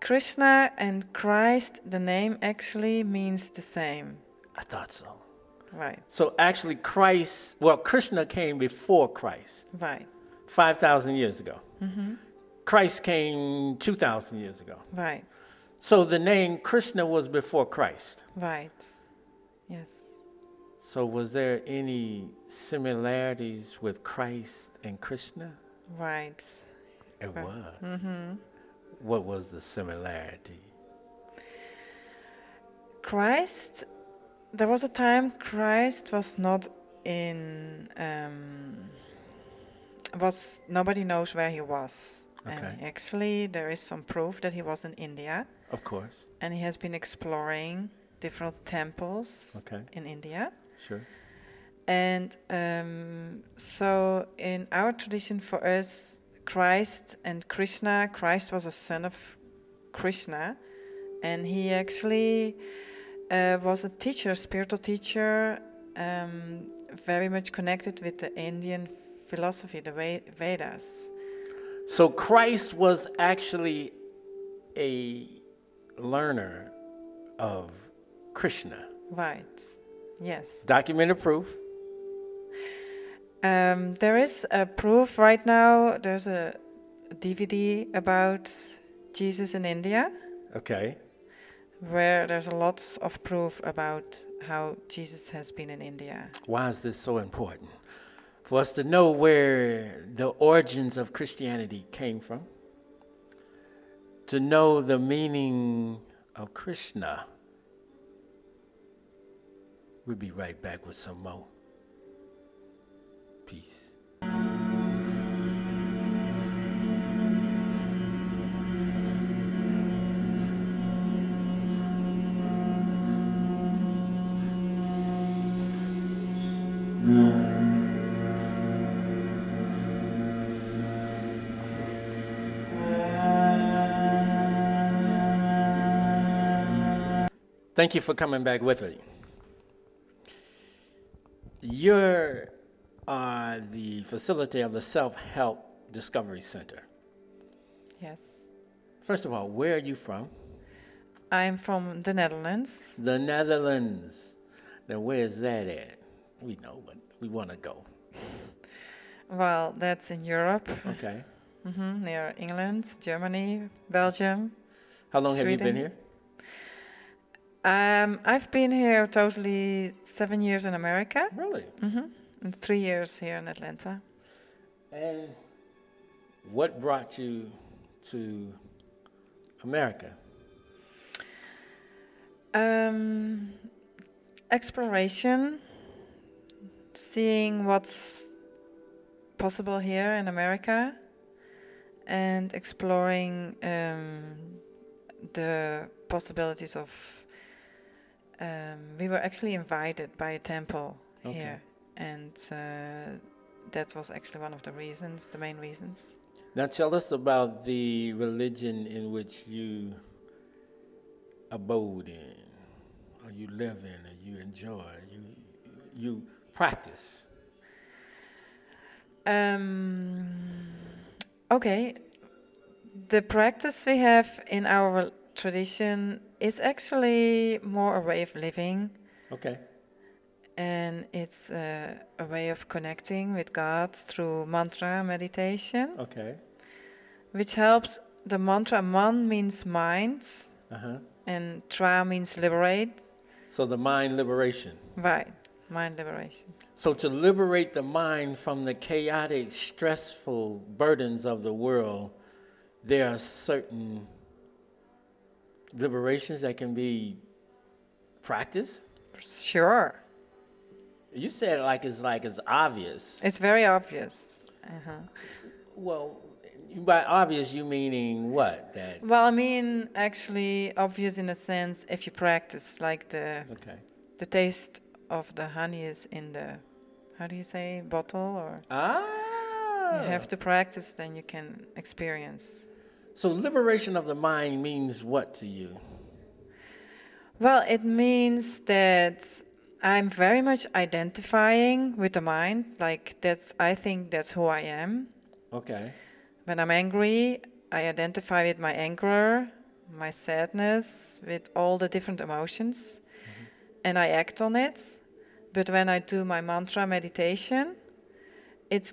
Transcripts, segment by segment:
Krishna and Christ, the name actually means the same. I thought so. Right, So actually Christ, well, Krishna came before Christ, right, 5,000 years ago. mm-hmm. Christ came 2,000 years ago. Right, So the name Krishna was before Christ. right, yes. So was there any similarities with Christ and Krishna? Right. It Right. was. Mm-hmm. What was the similarity? Christ, there was a time Christ was not in, nobody knows where he was. Okay. And actually there is some proof that he was in India, Of course. and he has been exploring different temples Okay. in India. Sure. And so in our tradition, for us, Christ and Krishna, Christ was a son of Krishna, and he actually was a teacher, spiritual teacher, very much connected with the Indian philosophy, the Vedas. So Christ was actually a learner of Krishna. Right, yes. Documented proof. There is a proof right now. There's a DVD about Jesus in India, Okay. where there's lots of proof about how Jesus has been in India. Why is this so important? For us to know where the origins of Christianity came from, to know the meaning of Krishna. We'll be right back with some more. Peace. Thank you for coming back with me. You're the facilitator of the Self-Help Discovery Center. Yes. First of all, where are you from? I'm from the Netherlands. The Netherlands. Now, where is that at? We know, but we want to go. Well, that's in Europe, Okay. near England, Germany, Belgium. How long have you been Sweden. here? I've been here totally 7 years in America, Really? and 3 years here in Atlanta. And what brought you to America? Exploration, seeing what's possible here in America, and exploring the possibilities of. We were actually invited by a temple here, and that was actually one of the reasons, the main reasons. Now tell us about the religion in which you abode in, or you live in, or you enjoy, you practice. Okay, the practice we have in our tradition is actually more a way of living. Okay. And it's a way of connecting with God through mantra meditation, Okay. which helps. The mantra man means mind, Uh-huh. and tra means liberate. So the mind liberation. Right, mind liberation. So to liberate the mind from the chaotic, stressful burdens of the world, there are certain liberations that can be practiced? Sure. You said it like it's obvious. It's very obvious. Well, by obvious, you meaning what? That Well, I mean, actually obvious in a sense if you practice, like okay. the taste of the honey is in the, how do you say, bottle, or you have to practice, then you can experience. So liberation of the mind means what to you? Well, it means that I'm very much identifying with the mind, like I think that's who I am. Okay. When I'm angry, I identify with my anger, my sadness, with all the different emotions, and I act on it. But when I do my mantra meditation, it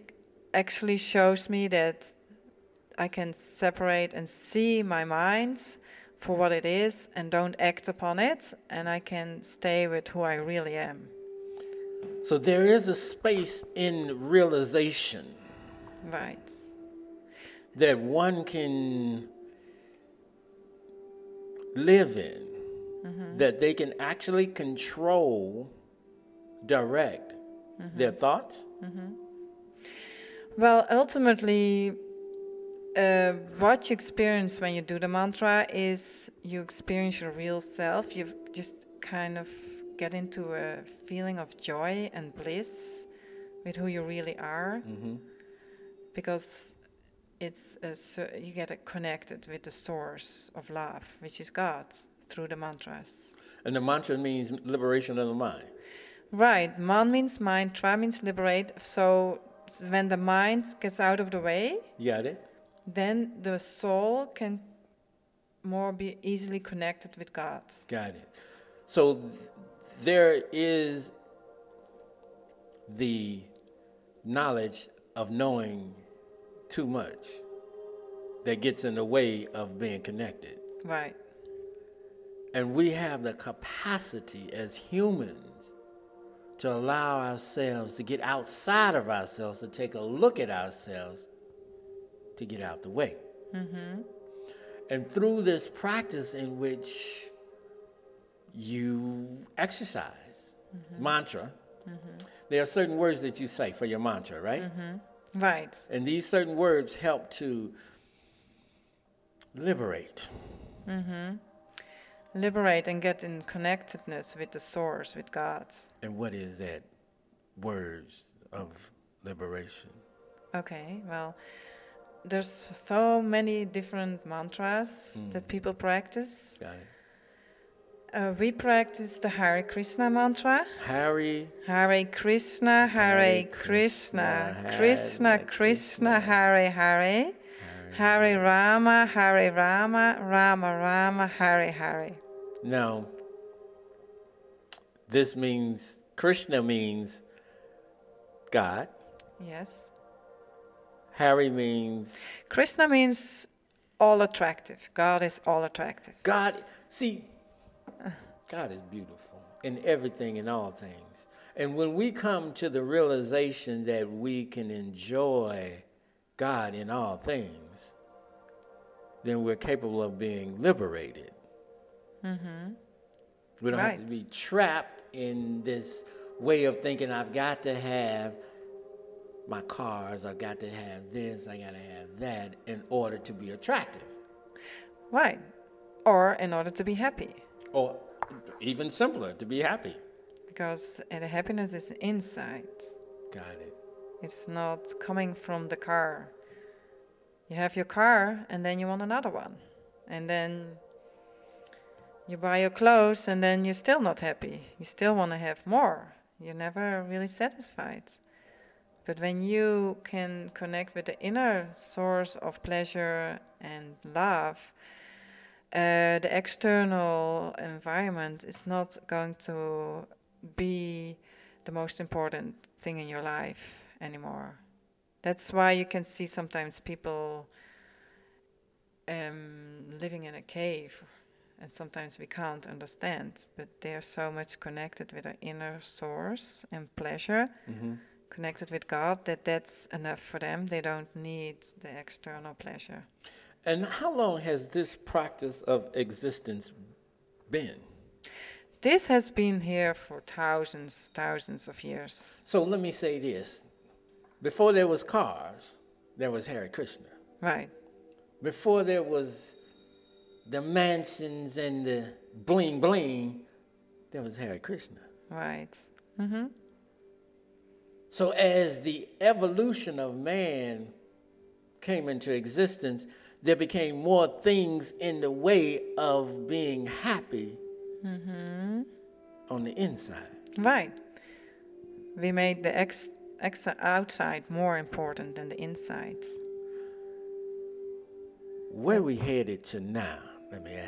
actually shows me that I can separate and see my mind for what it is and don't act upon it, and I can stay with who I really am. So there is a space in realization Right. that one can live in, that they can actually control, direct their thoughts. Well, ultimately, what you experience when you do the mantra is you experience your real self. You just kind of get into a feeling of joy and bliss with who you really are, because it's you get connected with the source of love, which is God, through the mantras. And the mantra means liberation of the mind. Right. Man means mind, tra means liberate. So when the mind gets out of the way, You got it? then the soul can more be easily connected with God. Got it. So there is the knowledge of knowing too much that gets in the way of being connected. Right. And we have the capacity as humans to allow ourselves to get outside of ourselves, to take a look at ourselves, to get out the way. And through this practice in which you exercise mantra, there are certain words that you say for your mantra, right? Right. And these certain words help to liberate. Liberate and get in connectedness with the source, with God. And what is that words of liberation? Okay, well, there's so many different mantras that people practice. Got it. We practice the Hare Krsna mantra. Hare Krishna, Hare Krishna, Krishna Krishna, Hare Hare, Hare Rama, Rama Rama, Hare Hare. Now, this means, Krishna means God. Yes. Hare means Krishna means all attractive. God is all attractive. God. See, God is beautiful in everything and all things. And when we come to the realization that we can enjoy God in all things, then we're capable of being liberated. We don't have to be trapped in this way of thinking, I've got to have my cars, I've got to have this, I got to have that in order to be attractive. Right. Or in order to be happy. Or even simpler, to be happy. Because the happiness is inside. Got it. It's not coming from the car. You have your car and then you want another one. And then you buy your clothes and then you're still not happy. You still want to have more. You're never really satisfied. But when you can connect with the inner source of pleasure and love, the external environment is not going to be the most important thing in your life anymore. That's why you can see sometimes people living in a cave, and sometimes we can't understand, but they are so much connected with their inner source and pleasure, connected with God, that's enough for them. They don't need the external pleasure. And how long has this practice of existence been? This has been here for thousands of years. So let me say this. Before there was cars, there was Hare Krishna. Right. Before there was the mansions and the bling bling, there was Hare Krishna. Right. So as the evolution of man came into existence, there became more things in the way of being happy on the inside. Right. We made the extra outside more important than the inside. Where we headed to now, let me ask